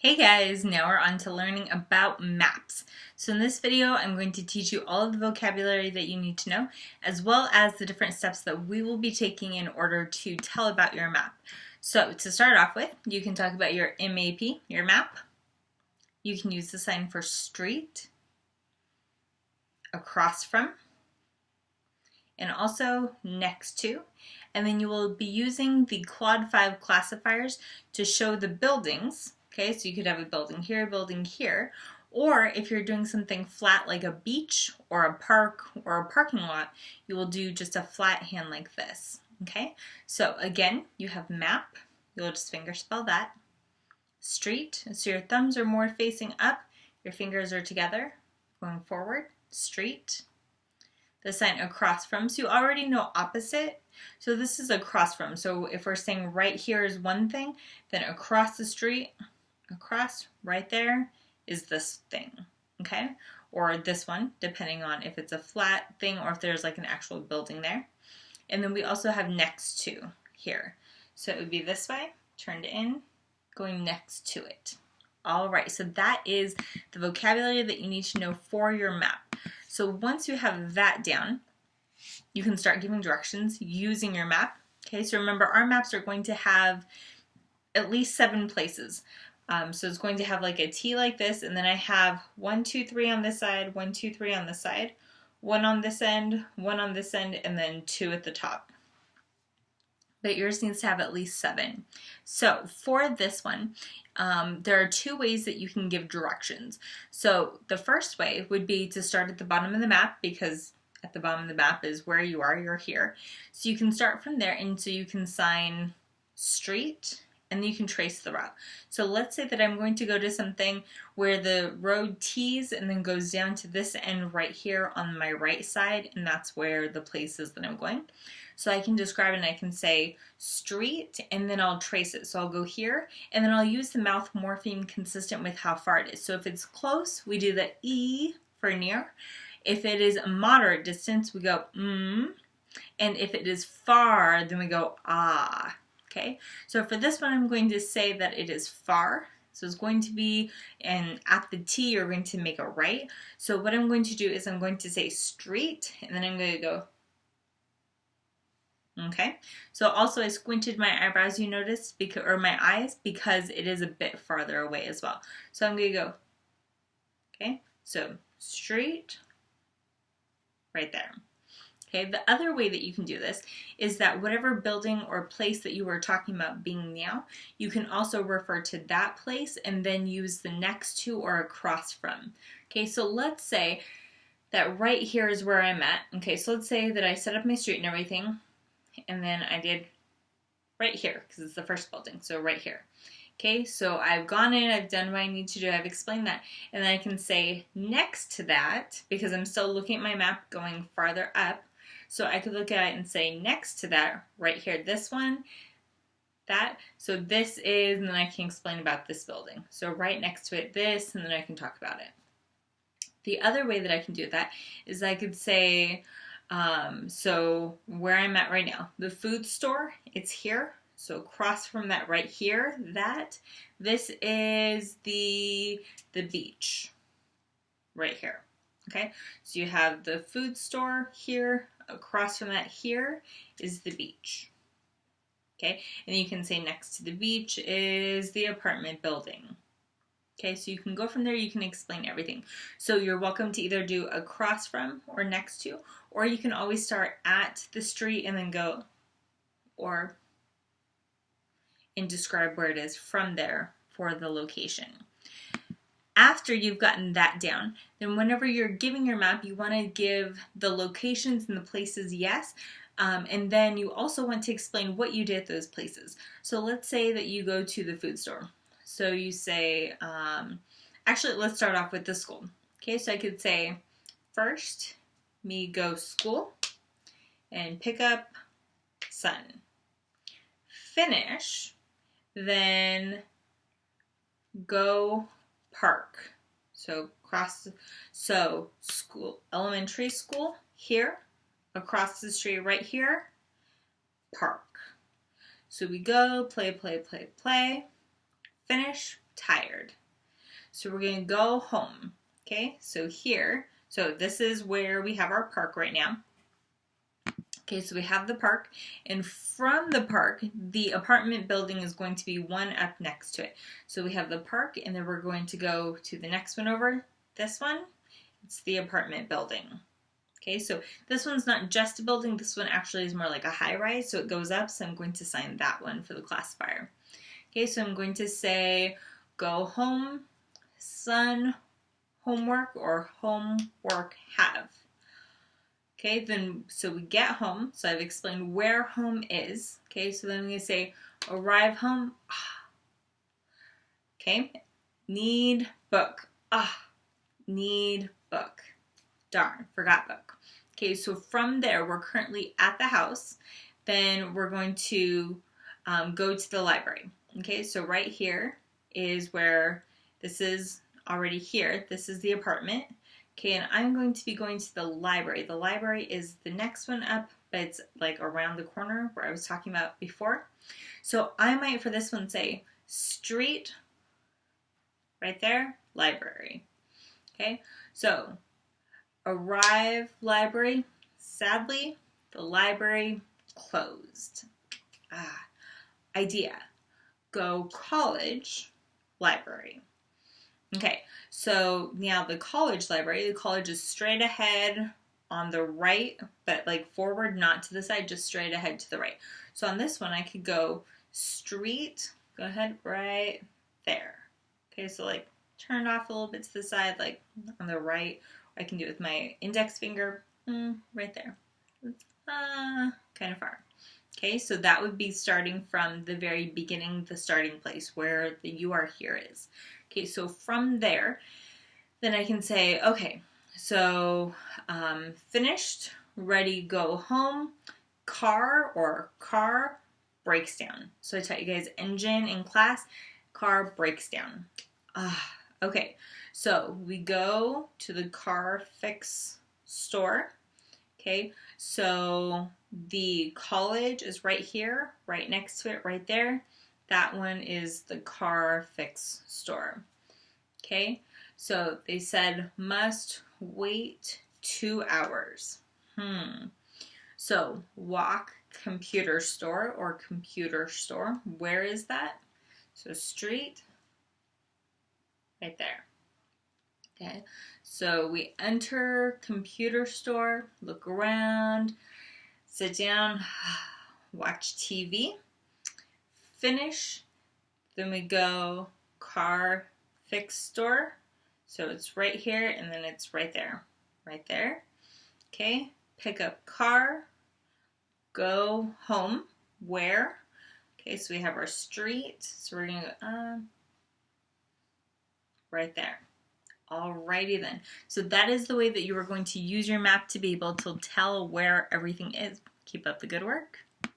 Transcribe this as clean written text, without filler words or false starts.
Hey guys, now we're on to learning about maps. So in this video, I'm going to teach you all of the vocabulary that you need to know, as well as the different steps that we will be taking in order to tell about your map. So to start off with, you can talk about your MAP, your map. You can use the sign for street, across from, and also next to. And then you will be using the Quad 5 classifiers to show the buildings. Okay, so you could have a building here, or if you're doing something flat like a beach or a park or a parking lot, you will do just a flat hand like this. Okay, so again, you have map, you'll just fingerspell that. Street, so your thumbs are more facing up, your fingers are together, going forward, street. The sign across from, so you already know opposite. So this is across from, so if we're saying right here is one thing, then across the street, across right there is this thing, okay? Or this one, depending on if it's a flat thing or if there's like an actual building there. And then we also have next to here. So it would be this way, turned in, going next to it. All right, so that is the vocabulary that you need to know for your map. So once you have that down, you can start giving directions using your map. Okay, so remember our maps are going to have at least 7 places. So it's going to have like a T like this, and then I have 1, 2, 3 on this side, 1, 2, 3 on this side, 1 on this end, 1 on this end, and then 2 at the top. But yours needs to have at least 7. So for this one, there are 2 ways that you can give directions. So the first way would be to start at the bottom of the map, because at the bottom of the map is where you are, you're here. So you can start from there, and so you can sign street, and then you can trace the route. So let's say that I'm going to go to something where the road tees and then goes down to this end right here on my right side, and that's where the place is that I'm going. So I can describe it and I can say street, and then I'll trace it. So I'll go here, and then I'll use the mouth morpheme consistent with how far it is. So if it's close, we do the E for near. If it is a moderate distance, we go and if it is far, then we go ah. Okay, so for this one, I'm going to say that it is far. So it's going to be, and at the T, you're going to make a right. So what I'm going to do is I'm going to say street, and then I'm going to go. Okay, so also I squinted my eyebrows, you noticed, because, or my eyes, because it is a bit farther away as well. So I'm going to go, okay, so street, right there. Okay, the other way that you can do this is that whatever building or place that you were talking about being now, you can also refer to that place and then use the next to or across from. Okay, so let's say that right here is where I'm at. Okay, so let's say that I set up my street and everything, and then I did right here, because it's the first building, so right here. Okay, so I've gone in, I've done what I need to do, I've explained that, and then I can say next to that, because I'm still looking at my map going farther up. So I could look at it and say next to that, right here, this one, that. So this is, and then I can explain about this building. So right next to it, this, and then I can talk about it. The other way that I can do that is I could say, so where I'm at right now, the food store, it's here. So across from that right here, that, this is the beach, right here. Okay, so you have the food store here, across from that here is the beach. Okay, and you can say next to the beach is the apartment building. Okay, so you can go from there, you can explain everything. So you're welcome to either do across from or next to, or you can always start at the street and then go, or, and describe where it is from there for the location. After you've gotten that down, then whenever you're giving your map, you want to give the locations and the places, yes, and then you also want to explain what you did at those places. So let's say that you go to the food store. So you say, actually, let's start off with the school. Okay, so I could say, first, me go school, and pick up son. Finish, then go park. So school, elementary school here, across the street right here, park. So we go, play, play, play, play, finish, tired. So we're going to go home. Okay, so here, so this is where we have our park right now. Okay, so we have the park, and from the park, the apartment building is going to be one up next to it. So we have the park, and then we're going to go to the next one over. This one, it's the apartment building. Okay, so this one's not just a building. This one actually is more like a high rise, so it goes up. So I'm going to sign that one for the classifier. Okay, so I'm going to say go home, son, homework, or homework have. Okay, then so we get home. So I've explained where home is. Okay, so then I'm going to say arrive home. Ah. Okay, need book. Ah, need book. Darn, forgot book. Okay, so from there, we're currently at the house. Then we're going to go to the library. Okay, so right here is where this is already here. This is the apartment. Okay, and I'm going to be going to the library. The library is the next one up, but it's like around the corner where I was talking about before. So I might for this one say street, right there, library. Okay, so arrive library. Sadly, the library closed. Idea. Go college library. Okay, so now the college library, the college is straight ahead on the right, but like forward, not to the side, just straight ahead to the right. So on this one, I could go street, go ahead, right there. Okay, so like turn off a little bit to the side, like on the right. I can do it with my index finger, right there. It's kind of far. Okay, so that would be starting from the very beginning, the starting place where the you are here is. Okay, so from there, then I can say, okay, so finished, ready, go home, car or car breaks down. So I taught you guys engine in class, car breaks down. Okay, so we go to the car fix store. Okay, so the college is right here, right next to it, right there. That one is the car fix store. Okay, so they said must wait 2 hours. So walk computer store or computer store. Where is that? So street, right there. Okay, so we enter computer store, look around, sit down, watch TV, finish, then we go car fix store. So it's right here and then it's right there. Okay, pick up car, go home, where? Okay, so we have our street. So we're gonna go right there. Alrighty then. So that is the way that you are going to use your map to be able to tell where everything is. Keep up the good work.